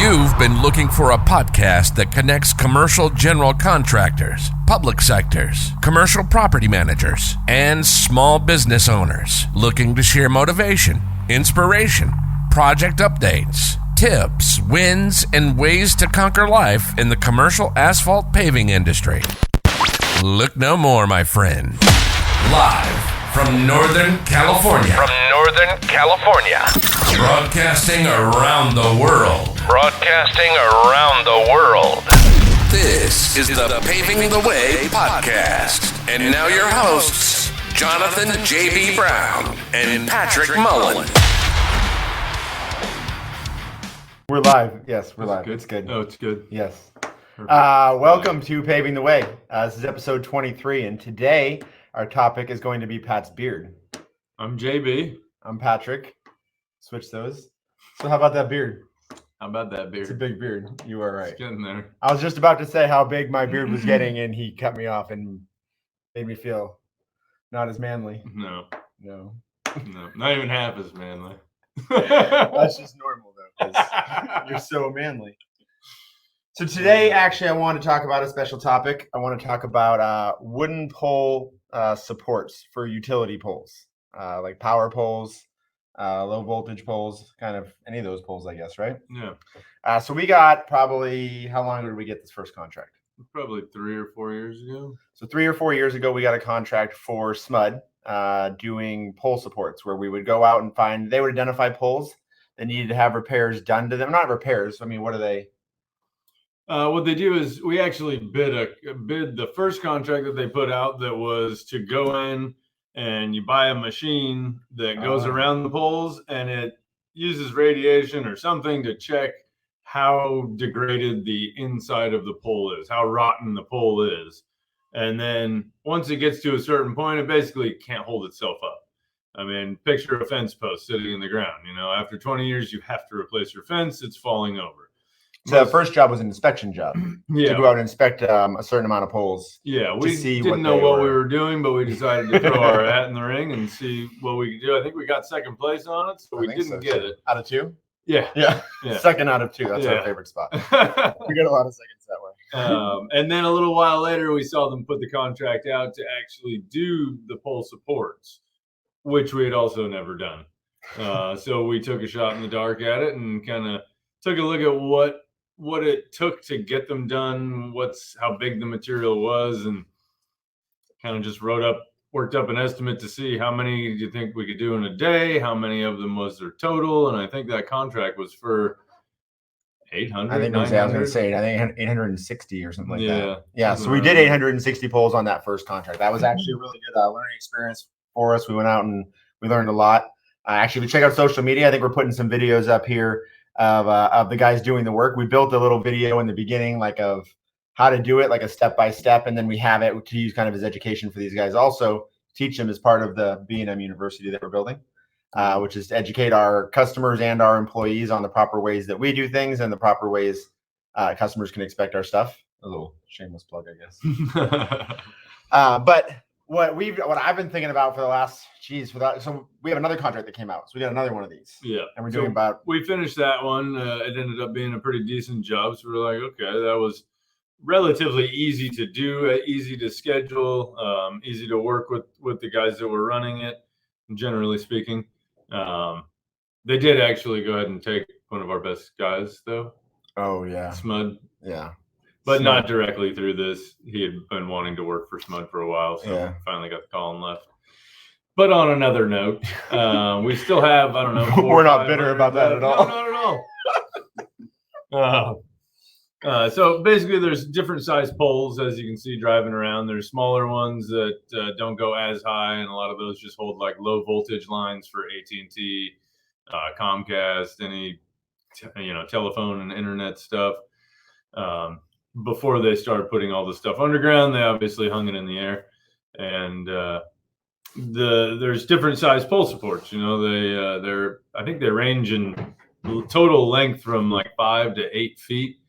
You've been looking for a podcast that connects commercial general contractors, public sectors, commercial property managers, and small business owners looking to share motivation, inspiration, project updates, tips, wins, and ways to conquer life in the commercial asphalt paving industry. Look no more, my friend. Live from Northern California. Broadcasting around the world. This is the Paving the Way podcast. And now your hosts, Jonathan J.B. Brown and Patrick Mullen. We're live. Yes, we're live. Good. It's good. Oh, it's good. Yes. Welcome to Paving the Way. This is episode 23, and today our topic is going to be Pat's beard. I'm JB. I'm Patrick. Switch those. So how about that beard? How about that beard? It's a big beard. You are right. It's getting there. I was just about to say how big my beard was getting, and he cut me off and made me feel not as manly. No, No. not even half as manly. That's just normal, though, because you're so manly. So today, actually, I want to talk about a special topic. I want to talk about wooden pole supports for utility poles, like power poles, low voltage poles, kind of any of those poles, I guess, right? Yeah. So we got probably, how long did we get this first contract? Probably 3 or 4 years ago. So 3 or 4 years ago, we got a contract for SMUD doing pole supports, where we would go out and they would identify poles that needed to have repairs done to them. Not repairs. I mean, what are they? What they do is we actually bid the first contract that they put out that was to go in and you buy a machine that goes around the poles and it uses radiation or something to check how degraded the inside of the pole is, how rotten the pole is. And then once it gets to a certain point, it basically can't hold itself up. I mean, picture a fence post sitting in the ground. You know, after 20 years, you have to replace your fence. It's falling over. So the first job was an inspection job. Yeah. To go out and inspect a certain amount of poles. Yeah, we see didn't know what we were doing, but we decided to throw our hat in the ring and see what we could do. I think we got second place on it, so we didn't get it. Out of 2? Yeah. Second out of 2. That's our favorite spot. We got a lot of seconds that way. And then a little while later, we saw them put the contract out to actually do the pole supports, which we had also never done. So we took a shot in the dark at it and kind of took a look at what it took to get them done, how big the material was, and kind of just worked up an estimate to see how many do you think we could do in a day, how many of them was their total, and I think that contract was for 800. I think I was going to say, I think 860 or something like that. Yeah, so something we did around 860 poles on that first contract. That was actually a really good learning experience for us. We went out and we learned a lot. Actually, we check out social media. I think we're putting some videos up here of the guys doing the work. We built a little video in the beginning, like of how to do it, like a step-by-step, and then we have it to use kind of as education for these guys. Also, teach them as part of the B&amp University that we're building, which is to educate our customers and our employees on the proper ways that we do things and the proper ways customers can expect our stuff. A little shameless plug, I guess. But what I've been thinking about for the last, so we have another contract that came out. So we got another one of these. Yeah. And we're doing about. We finished that one. It ended up being a pretty decent job. So we're like, okay, that was relatively easy to do, easy to schedule, easy to work with the guys that were running it, generally speaking. They did actually go ahead and take one of our best guys, though. Oh, yeah. SMUD. Yeah. But not directly through this. He had been wanting to work for SMUD for a while, so finally got the call and left. But on another note, we still have, I don't know. We're not bitter about that at all. No, not at all. So basically, there's different size poles, as you can see driving around. There's smaller ones that don't go as high, and a lot of those just hold like low voltage lines for AT&T, Comcast, any telephone and internet stuff. Before they started putting all the stuff underground, they obviously hung it in the air, and there's different size pole supports. I think they range in total length from like 5 to 8 feet,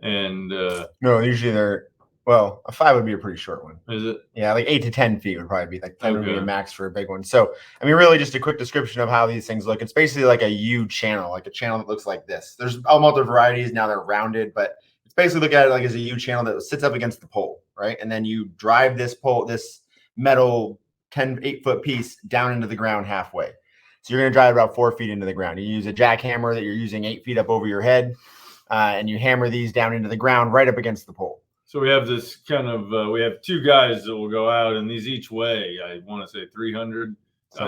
and no, usually they're Well, a 5 would be a pretty short one. Is it? Yeah, like 8 to 10 feet would probably be like 10 would be a Okay. max for a big one. So, I mean, really just a quick description of how these things look. It's basically like a U channel, like a channel that looks like this. There's all multiple varieties. Now they're rounded, but it's basically look at it like as a U channel that sits up against the pole, right? And then you drive this pole, this metal 8-foot piece down into the ground halfway. So you're going to drive about 4 feet into the ground. You use a jackhammer that you're using 8 feet up over your head, and you hammer these down into the ground right up against the pole. So we have this kind of, we have 2 guys that will go out, and these each weigh, I want to say 300,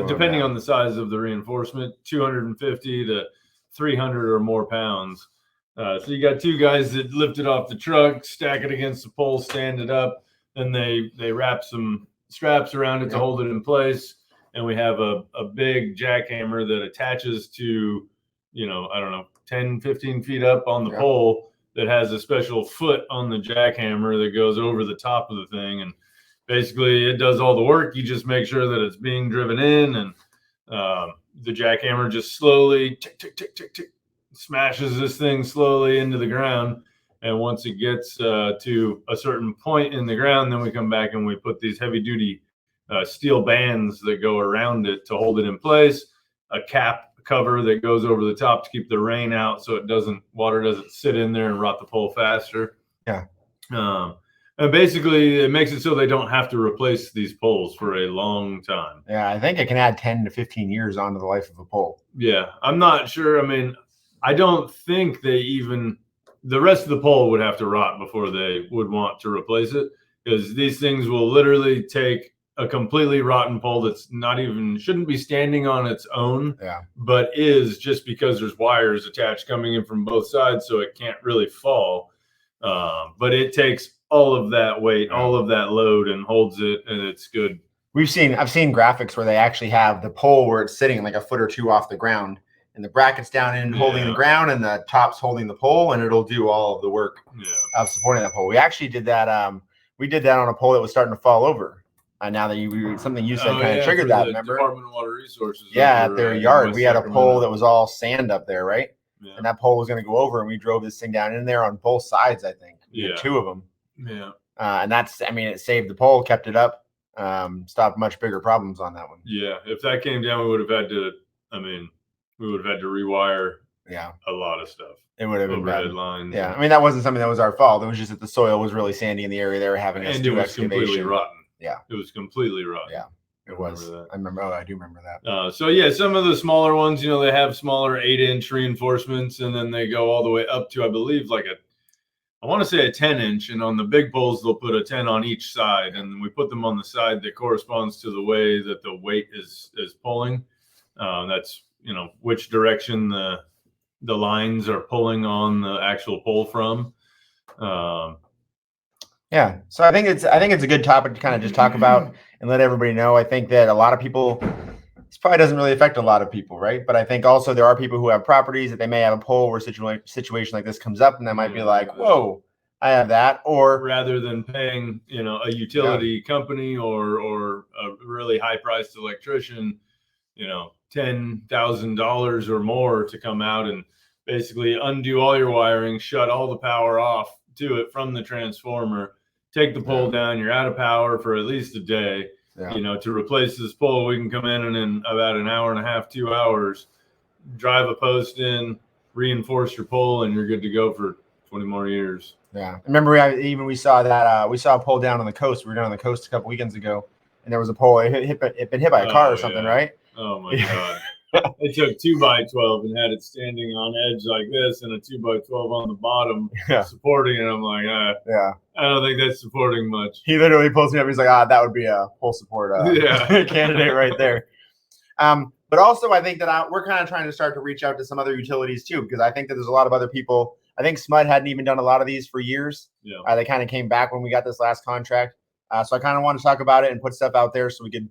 depending on the size of the reinforcement, 250 to 300 or more pounds. So you got 2 guys that lift it off the truck, stack it against the pole, stand it up, and they wrap some straps around it to hold it in place. And we have a big jackhammer that attaches to, I don't know, 10, 15 feet up on the pole, that has a special foot on the jackhammer that goes over the top of the thing. And basically it does all the work. You just make sure that it's being driven in, and the jackhammer just slowly tick, tick, tick, tick, tick, smashes this thing slowly into the ground. And once it gets to a certain point in the ground, then we come back and we put these heavy duty steel bands that go around it to hold it in place, a cap cover that goes over the top to keep the rain out, so water doesn't sit in there and rot the pole faster. Yeah. And basically it makes it so they don't have to replace these poles for a long time. Yeah, I think it can add 10 to 15 years onto the life of a pole. Yeah, I'm not sure. I mean, I don't think the rest of the pole would have to rot before they would want to replace it, because these things will literally take a completely rotten pole that's shouldn't be standing on its own, but is, just because there's wires attached coming in from both sides, so it can't really fall. But it takes all of that weight, all of that load, and holds it, and it's good. I've seen graphics where they actually have the pole where it's sitting like a foot or 2 off the ground, and the brackets down in holding the ground, and the top's holding the pole, and it'll do all of the work of supporting that pole. We actually did that. We did that on a pole that was starting to fall over. Now that something you said kind of triggered that, remember? Department of Water Resources. Yeah, at their yard. We had a pole that was all sand up there, right? Yeah. And that pole was going to go over, and we drove this thing down in there on both sides, I think. We had 2 of them. Yeah. And it saved the pole, kept it up, stopped much bigger problems on that one. Yeah. If that came down, we would have had to rewire a lot of stuff. It would have been bad. Lines. Yeah. I mean, that wasn't something that was our fault. It was just that the soil was really sandy in the area they were having us do excavation. Completely rotten. Yeah. It was completely rotten. Yeah. It was. I remember. Oh, I do remember that. Some of the smaller ones, they have smaller 8-inch reinforcements, and then they go all the way up to, I believe, I want to say a 10-inch, and on the big poles they'll put a 10 on each side, and we put them on the side that corresponds to the way that the weight is pulling. That's which direction the lines are pulling on the actual pole from. Yeah, so I think it's a good topic to kind of just talk about and let everybody know. I think that a lot of people, this probably doesn't really affect a lot of people, right? But I think also there are people who have properties that they may have a pole where a situation like this comes up, and they might be like, whoa, I have that. Or rather than paying, a utility company or a really high-priced electrician, $10,000 or more to come out and basically undo all your wiring, shut all the power off to it from the transformer, take the pole down, you're out of power for at least a day. To replace this pole, we can come in and in about an hour and a half, 2 hours, drive a post in, reinforce your pole, and you're good to go for 20 more years. Yeah. I remember we saw that, we saw a pole down on the coast. We were down on the coast a couple weekends ago, and there was a pole. It been hit by a car or something, right? Oh my God. They took 2x12 and had it standing on edge like this, and a 2x12 on the bottom supporting it. I'm like, I don't think that's supporting much. He literally pulls me up. He's like, that would be a full support candidate right there. But also, I think that we're kind of trying to start to reach out to some other utilities too, because I think that there's a lot of other people. I think SMUD hadn't even done a lot of these for years. Yeah. They kind of came back when we got this last contract. So I kind of want to talk about it and put stuff out there so we could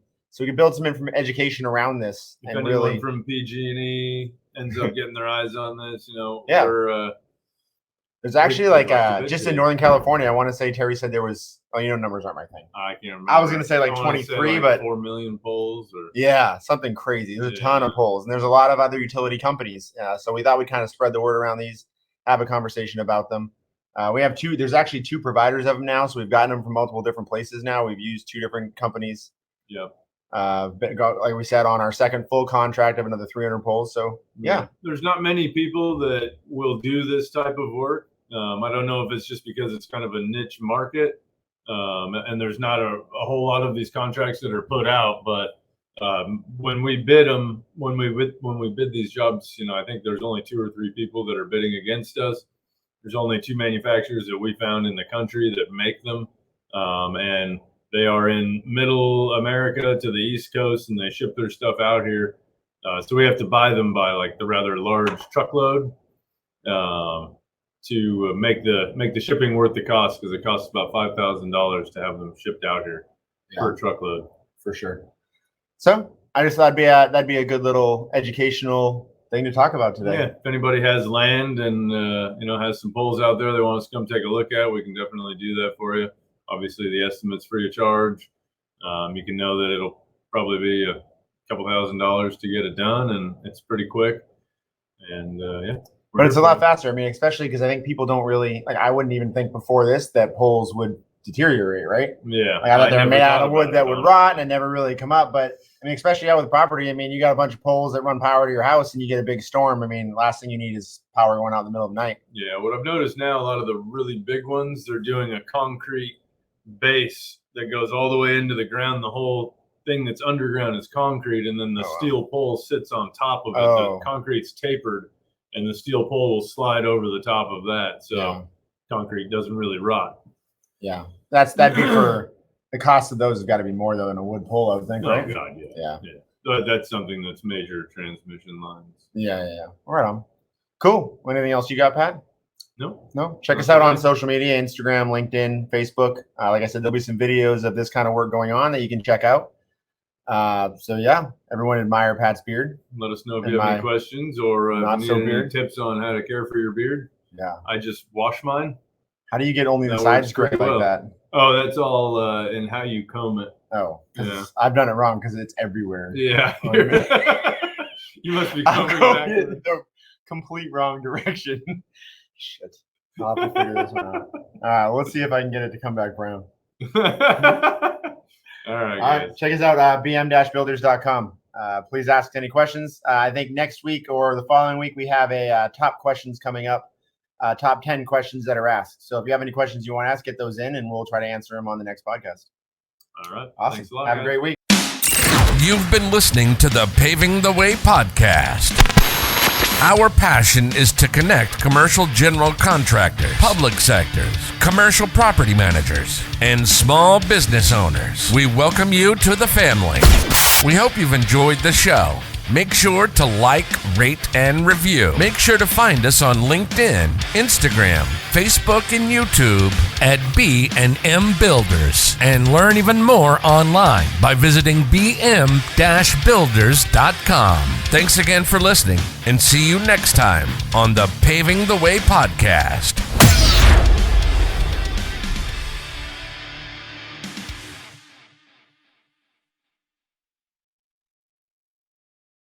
build some education around this. If anyone from PG&E ends up getting their eyes on this, there's actually just in Northern California, I want to say Terry said there was, numbers aren't my thing. I can't remember. I was going to say 23, but 4 million poles. Something crazy. There's a ton of poles, and there's a lot of other utility companies. So we thought we'd kind of spread the word around these, have a conversation about them. We have two. There's actually two providers of them now, so we've gotten them from multiple different places now. We've used two different companies. Yep. Like we said, on our second full contract of another 300 poles. So yeah, there's not many people that will do this type of work. I don't know if it's just because it's kind of a niche market, and there's not a whole lot of these contracts that are put out. But when we bid them, when we bid these jobs, I think there's only 2 or 3 people that are bidding against us. There's only 2 manufacturers that we found in the country that make them, and they are in Middle America to the East Coast, and they ship their stuff out here. So we have to buy them by like the rather large truckload to make the shipping worth the cost, because it costs about $5,000 to have them shipped out here per truckload. For sure. So I just thought that'd be a good little educational thing to talk about today. Yeah, if anybody has land and has some poles out there they want us to come take a look at, we can definitely do that for you. Obviously, the estimate's free of charge. You can know that it'll probably be a couple $1,000s to get it done, and it's pretty quick. And but it's a lot faster. I mean, especially because I think people don't really I wouldn't even think before this that poles would deteriorate, right? Yeah, I thought they're made out of wood that would rot and never really come up. But I mean, especially out with property, I mean, you got a bunch of poles that run power to your house, and you get a big storm. I mean, last thing you need is power going out in the middle of the night. Yeah, what I've noticed now, a lot of the really big ones, they're doing a concrete base that goes all the way into the ground. The whole thing that's underground is concrete, and then the steel pole sits on top of it. The concrete's tapered, and the steel pole will slide over the top of that, so concrete doesn't really rot. Yeah, that'd be for the cost of those has got to be more though than a wood pole, I would think, right? Oh God, yeah. That's something that's major transmission lines. Yeah. All right, on. Cool. Anything else you got, Pat? No. Check us out on social media: Instagram, LinkedIn, Facebook. Like I said, there'll be some videos of this kind of work going on that you can check out. So yeah, everyone admire Pat's beard. Let us know if you have any questions or if you need any tips on how to care for your beard. Yeah. I just wash mine. How do you get only the sides correct like that? Oh, that's all in how you comb it. Oh, I've done it wrong because it's everywhere. Yeah. You must be combing back in the complete wrong direction. Shit. I'll have to figure this one out. All right, let's see if I can get it to come back brown. All right, guys. Check us out, bm-builders.com. Please ask any questions. I think next week or the following week, we have a top questions coming up, top 10 questions that are asked. So if you have any questions you want to ask, get those in, and we'll try to answer them on the next podcast. All right. Awesome. Thanks a lot, have a great week. You've been listening to the Paving the Way podcast. Our passion is to connect commercial general contractors, public sectors, commercial property managers, and small business owners. We welcome you to the family. We hope you've enjoyed the show. Make sure to like, rate, and review. Make sure to find us on LinkedIn, Instagram, Facebook, and YouTube at B&M Builders, and learn even more online by visiting bm-builders.com. Thanks again for listening, and see you next time on the Paving the Way podcast.